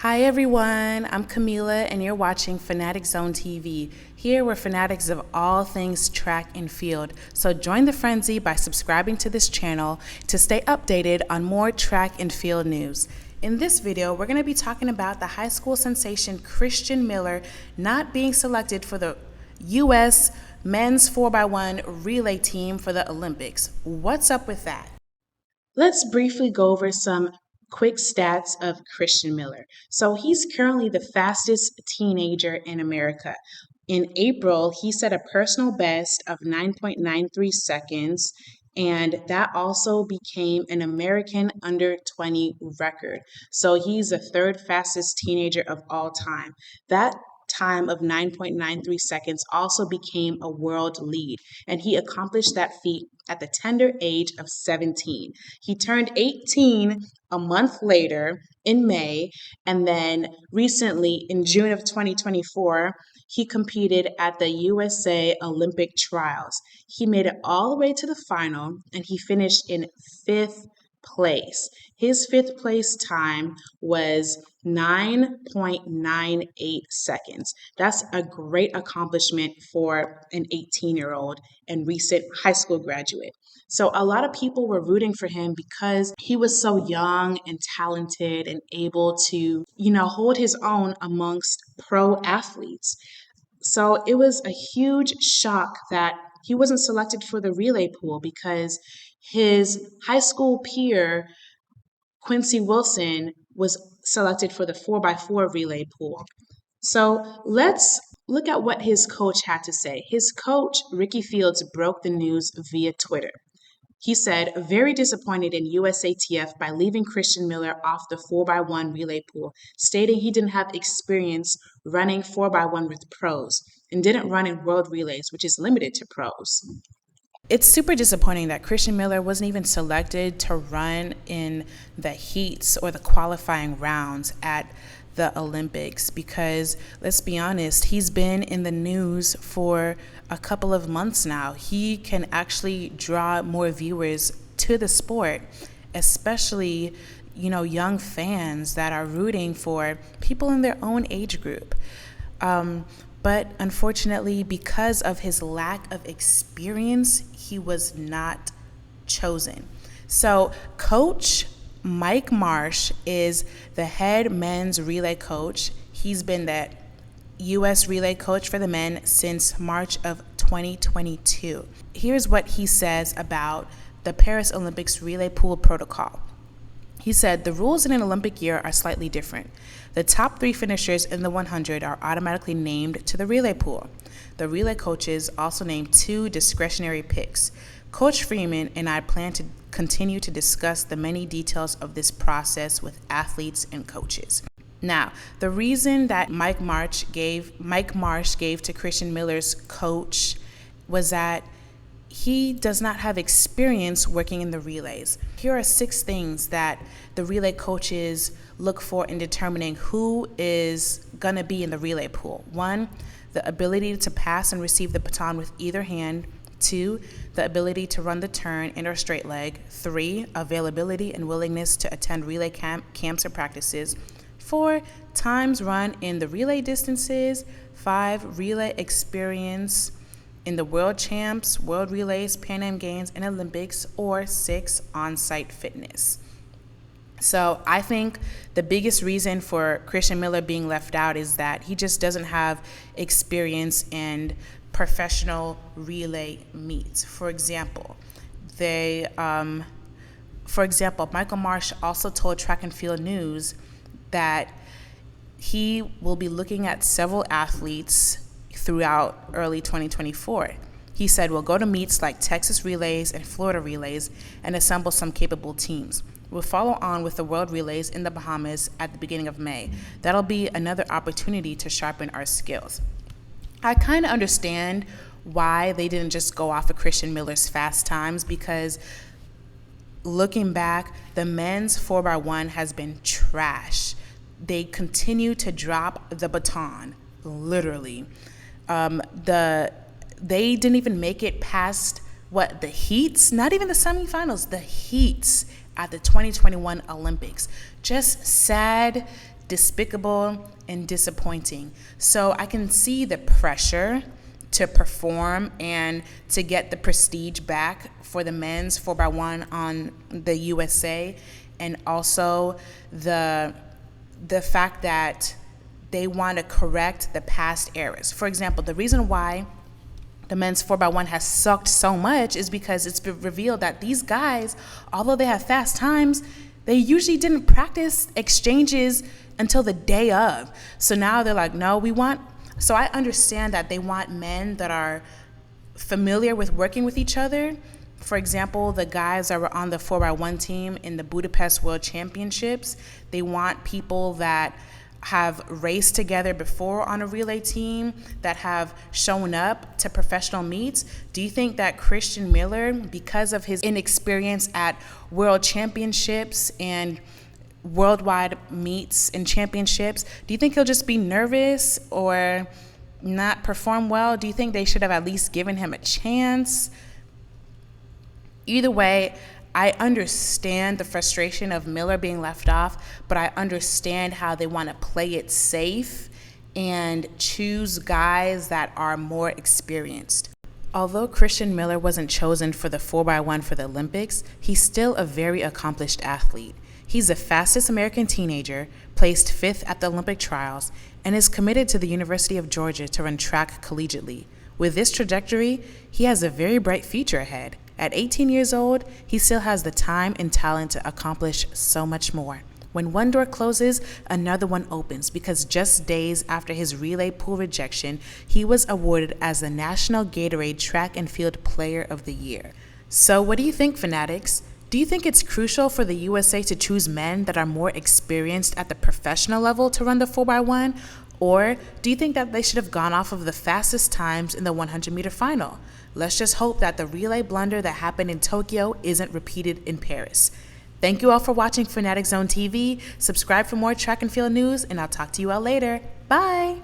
Hi everyone, I'm Camila and you're watching Fanatic Zone TV. Here we're fanatics of all things track and field. So join the frenzy by subscribing to this channel to stay updated on more track and field news. In this video, we're going to be talking about the high school sensation Christian Miller not being selected for the U.S. men's 4x1 relay team for the Olympics. What's up with that? Let's briefly go over some quick stats of Christian Miller. So he's currently the fastest teenager in America. In April, he set a personal best of 9.93 seconds, and that also became an American under 20 record. So he's the third fastest teenager of all time. That time of 9.93 seconds also became a world lead, and he accomplished that feat at the tender age of 17. He turned 18 a month later in May, and then recently in June of 2024, he competed at the USA Olympic trials. He made it all the way to the final, and he finished in fifth place. His fifth place time was 9.98 seconds. That's a great accomplishment for an 18-year-old and recent high school graduate. So a lot of people were rooting for him because he was so young and talented and able to, hold his own amongst pro athletes. So it was a huge shock that he wasn't selected for the relay pool because his high school peer, Quincy Wilson, was selected for the 4x4 relay pool. So let's look at what his coach had to say. His coach, Ricky Fields, broke the news via Twitter. He said, very disappointed in USATF by leaving Christian Miller off the 4x1 relay pool, stating he didn't have experience running 4x1 with pros and didn't run in world relays, which is limited to pros. It's super disappointing that Christian Miller wasn't even selected to run in the heats or the qualifying rounds at the Olympics because, let's be honest, he's been in the news for a couple of months now. He can actually draw more viewers to the sport, especially, young fans that are rooting for people in their own age group. But unfortunately, because of his lack of experience, he was not chosen. So Coach Mike Marsh is the head men's relay coach. He's been the U.S. relay coach for the men since March of 2022. Here's what he says about the Paris Olympics relay pool protocol. He said, the rules in an Olympic year are slightly different. The top 3 finishers in the 100 are automatically named to the relay pool. The relay coaches also named 2 discretionary picks. Coach Freeman and I plan to continue to discuss the many details of this process with athletes and coaches. Now, the reason that Mike Marsh gave to Christian Miller's coach was that he does not have experience working in the relays. Here are 6 things that the relay coaches look for in determining who is going to be in the relay pool. 1, the ability to pass and receive the baton with either hand. 2, the ability to run the turn in or straight leg. 3, availability and willingness to attend relay camps or practices. 4, times run in the relay distances. 5, relay experience in the world champs, world relays, Pan Am Games, and Olympics. Or 6, on-site fitness. So I think the biggest reason for Christian Miller being left out is that he just doesn't have experience in professional relay meets. For example, Michael Marsh also told Track and Field News that he will be looking at several athletes throughout early 2024. He said, we'll go to meets like Texas Relays and Florida Relays and assemble some capable teams. We'll follow on with the World Relays in the Bahamas at the beginning of May. That'll be another opportunity to sharpen our skills. I kind of understand why they didn't just go off of Christian Miller's fast times because looking back, the men's 4x1 has been trash. They continue to drop the baton, literally. They didn't even make it past the heats, not even the semifinals, the heats at the 2021 Olympics. Just sad, despicable and disappointing. So I can see the pressure to perform and to get the prestige back for the men's 4x1 on the USA, and also the fact that they want to correct the past errors. For example, the reason why the men's 4x1 has sucked so much is because it's been revealed that these guys, although they have fast times, they usually didn't practice exchanges until the day of. So now they're like, no, so I understand that they want men that are familiar with working with each other. For example, the guys that were on the 4x1 team in the Budapest World Championships, they want people that have raced together before on a relay team, that have shown up to professional meets. Do you think that Christian Miller, because of his inexperience at world championships and worldwide meets and championships, do you think he'll just be nervous or not perform well? Do you think they should have at least given him a chance? Either way, I understand the frustration of Miller being left off, but I understand how they want to play it safe and choose guys that are more experienced. Although Christian Miller wasn't chosen for the 4x1 for the Olympics, he's still a very accomplished athlete. He's the fastest American teenager, placed 5th at the Olympic trials, and is committed to the University of Georgia to run track collegiately. With this trajectory, he has a very bright future ahead. At 18 years old, he still has the time and talent to accomplish so much more. When one door closes, another one opens, because just days after his relay pool rejection, he was awarded as the National Gatorade Track and Field Player of the Year. So what do you think, fanatics? Do you think it's crucial for the USA to choose men that are more experienced at the professional level to run the 4x1? Or do you think that they should have gone off of the fastest times in the 100-meter final? Let's just hope that the relay blunder that happened in Tokyo isn't repeated in Paris. Thank you all for watching Fanatic Zone TV. Subscribe for more track and field news, and I'll talk to you all later. Bye!